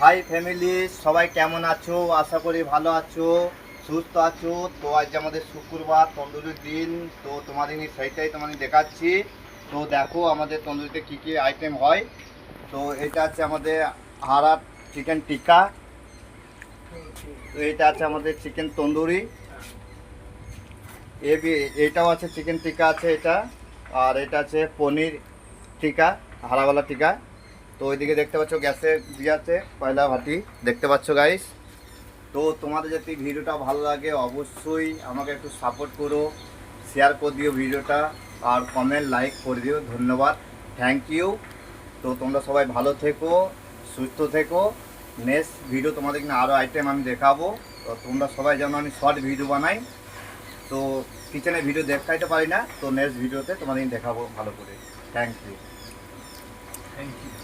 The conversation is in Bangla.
হাই ফ্যামিলি, সবাই কেমন আছো? আশা করি ভালো আছো, সুস্থ আছো। তো আজ আমাদের শুক্রবার, তন্দুরির দিন। তো তোমাদের সেইটাই তোমাদের দেখাচ্ছি। তো দেখো আমাদের তন্দুরিতে কী কী আইটেম হয়। তো এটা আছে আমাদের হাড়া চিকেন টিক্কা। তো এটা আছে আমাদের চিকেন তন্দুরি। এটাও আছে চিকেন টিক্কা আছে এটা। আর এটা আছে পনির টিক্কা, হাড়াওয়ালা টিক্কা। তো ওইদিকে দেখতে পাচ্ছ গ্যাসে দিয়ে আছে কয়লা ভাটি, দেখতে পাচ্ছ গাইস। তো তোমাদের যদি ভিডিওটা ভালো লাগে অবশ্যই আমাকে একটু সাপোর্ট করো, শেয়ার করে দিও ভিডিওটা, আর কমেন্ট লাইক করে দিও। ধন্যবাদ, থ্যাংক ইউ। তো তোমরা সবাই ভালো থেকো, সুস্থ থেকো। নেক্সট ভিডিও তোমাদের কিনা আরও আইটেম আমি দেখাবো। তো তোমরা সবাই যেন আমি শর্ট ভিডিও বানাই। তো কিচেনের ভিডিও দেখাইতে পারি না, তো নেক্সট ভিডিওতে তোমাদের দেখাবো ভালো করে। Thank you. Thank you.